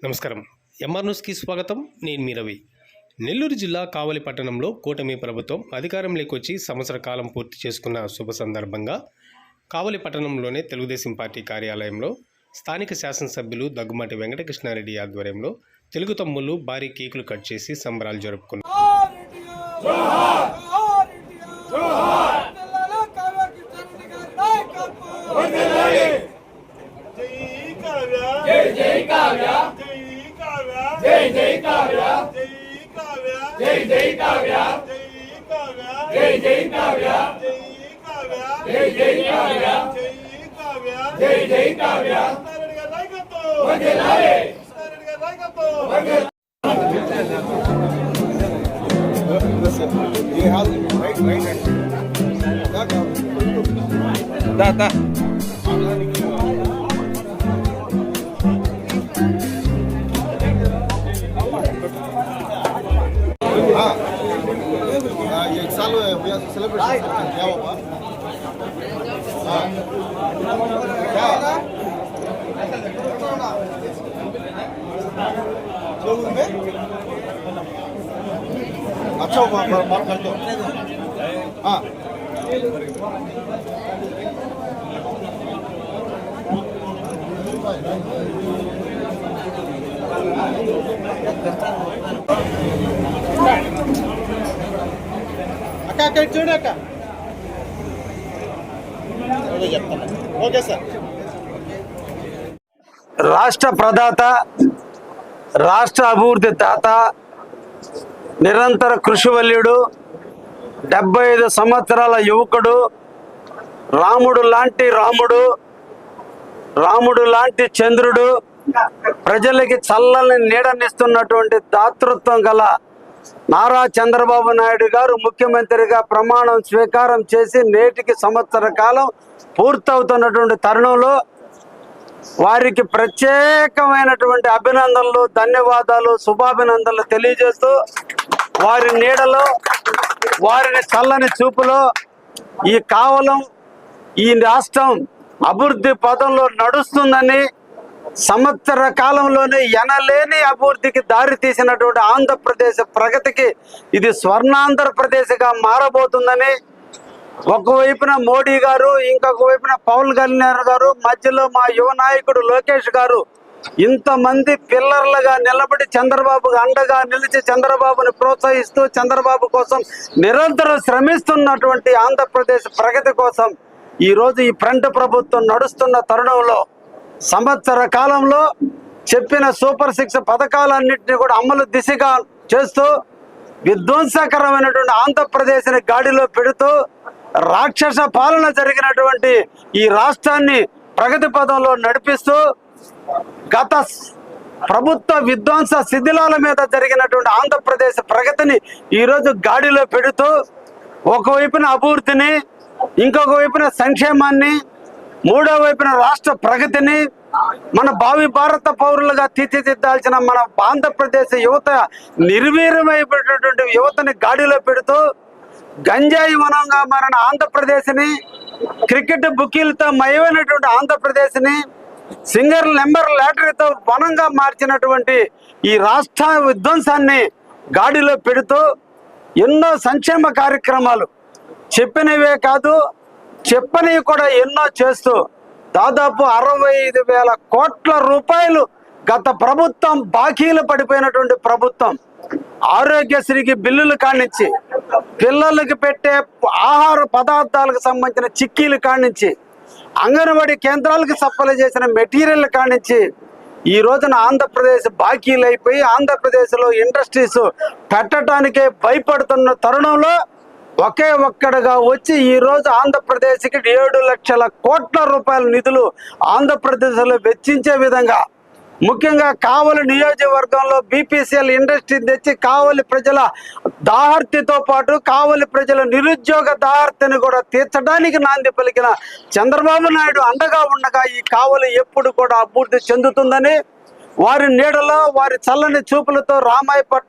నమస్కారం. ఎంఆర్ న్యూస్కి స్వాగతం. నేను మీ రవి. నెల్లూరు జిల్లా కావలి పట్టణంలో కూటమి ప్రభుత్వం అధికారంలోకి వచ్చి సంవత్సర కాలం పూర్తి చేసుకున్న శుభ సందర్భంగా కావలి పట్టణంలోనే తెలుగుదేశం పార్టీ కార్యాలయంలో స్థానిక శాసనసభ్యులు దగ్గుమాటి వెంకటకృష్ణారెడ్డి ఆధ్వర్యంలో తెలుగు తమ్ముళ్ళు భారీ కేకులు కట్ చేసి సంబరాలు జరుపుకున్నారు. एक साल सेलिब्रेशन क्या होगा अच्छा होगा बात कर दो. हाँ అక్క చూడక్క ఓకే సార్. రాష్ట్ర ప్రదాత, రాష్ట్ర అభివృద్ధి తాత, నిరంతర కృషివల్యుడు, 75 సంవత్సరాల యువకుడు, రాముడు లాంటి చంద్రుడు, ప్రజలకి చల్లని నీడనిస్తున్నటువంటి దాతృత్వం గల నారా చంద్రబాబు నాయుడు గారు ముఖ్యమంత్రిగా ప్రమాణం స్వీకారం చేసి నేటికి సంవత్సర కాలం పూర్తవుతున్నటువంటి తరుణంలో వారికి ప్రత్యేకమైనటువంటి అభినందనలు, ధన్యవాదాలు, శుభాభినందనలు తెలియజేస్తూ వారి నీడలో, వారిని చల్లని చూపులో ఈ కావలం, ఈ రాష్ట్రం అభివృద్ధి పదంలో నడుస్తుందని, సంవత్సర కాలంలోనే ఎనలేని అభివృద్ధికి దారి తీసినటువంటి ఆంధ్రప్రదేశ్ ప్రగతికి ఇది స్వర్ణాంధ్రప్రదేశ్గా మారబోతుందని, ఒకవైపున మోడీ గారు, ఇంకొక వైపున పవన్ కళ్యాణ్ గారు, మధ్యలో మా యువ నాయకుడు లోకేష్ గారు ఇంతమంది పిల్లర్లుగా నిలబడి చంద్రబాబుకు అండగా నిలిచి చంద్రబాబుని ప్రోత్సహిస్తూ చంద్రబాబు కోసం నిరంతరం శ్రమిస్తున్నటువంటి ఆంధ్రప్రదేశ్ ప్రగతి కోసం ఈరోజు ఈ ఫ్రంట్ ప్రభుత్వం నడుస్తున్న తరుణంలో సంవత్సర కాలంలో చెప్పిన సూపర్ 6 పథకాలన్నింటినీ కూడా అమలు దిశగా చేస్తూ విధ్వంసకరమైనటువంటి ఆంధ్రప్రదేశ్ని గాడిలో పెడుతూ రాక్షస పాలన జరిగినటువంటి ఈ రాష్ట్రాన్ని ప్రగతి పదంలో నడిపిస్తూ గత ప్రభుత్వ విధ్వంస శిథిలాల మీద జరిగినటువంటి ఆంధ్రప్రదేశ్ ప్రగతిని ఈరోజు గాడిలో పెడుతూ ఒకవైపున అభివృద్ధిని, ఇంకొక వైపున సంక్షేమాన్ని, మూడో వైపున రాష్ట్ర ప్రగతిని, మన భావి భారత పౌరులుగా తీర్చిదిద్దాల్సిన మన ఆంధ్రప్రదేశ్ యువత నిర్వీర్యమైనటువంటి యువతని గాడిలో పెడుతూ గంజాయి వనంగా మారిన ఆంధ్రప్రదేశ్ని, క్రికెట్ బుకీలతో మయమైనటువంటి ఆంధ్రప్రదేశ్ని, సింగర్ నెంబర్ లాటరీతో వనంగా మార్చినటువంటి ఈ రాష్ట్ర విధ్వంసాన్ని గాడిలో పెడుతూ ఎన్నో సంక్షేమ కార్యక్రమాలు చెప్పినవే కాదు, చెప్పనివి కూడా ఎన్నో చేస్తూ దాదాపు 65,000 కోట్ల రూపాయలు గత ప్రభుత్వం బాకీలు పడిపోయినటువంటి ప్రభుత్వం ఆరోగ్యశ్రీకి బిల్లులు కానించి, పిల్లలకి పెట్టే ఆహార పదార్థాలకు సంబంధించిన చిక్కీలు కానించి, అంగన్వాడీ కేంద్రాలకు సప్లై చేసిన మెటీరియల్ కానించి ఈ రోజున ఆంధ్రప్రదేశ్ బాకీలు అయిపోయి ఆంధ్రప్రదేశ్లో ఇండస్ట్రీస్ పెట్టడానికే భయపడుతున్న తరుణంలో ఒకే ఒక్కడుగా వచ్చి ఈరోజు ఆంధ్రప్రదేశ్కి 7 లక్షల కోట్ల రూపాయల నిధులు ఆంధ్రప్రదేశ్లో వెచ్చించే విధంగా, ముఖ్యంగా కావలి నియోజకవర్గంలో బీపీసీఎల్ ఇండస్ట్రీ తెచ్చి కావలి ప్రజల దాహర్తితో పాటు కావలి ప్రజల నిరుద్యోగ దాహర్తిని కూడా తీర్చడానికి నాంది పలికిన చంద్రబాబు నాయుడు అండగా ఉండగా ఈ కావలి ఎప్పుడు కూడా అభివృద్ధి చెందుతుందని, వారి నీడలో వారి చల్లని చూపులతో రామాయపట్నం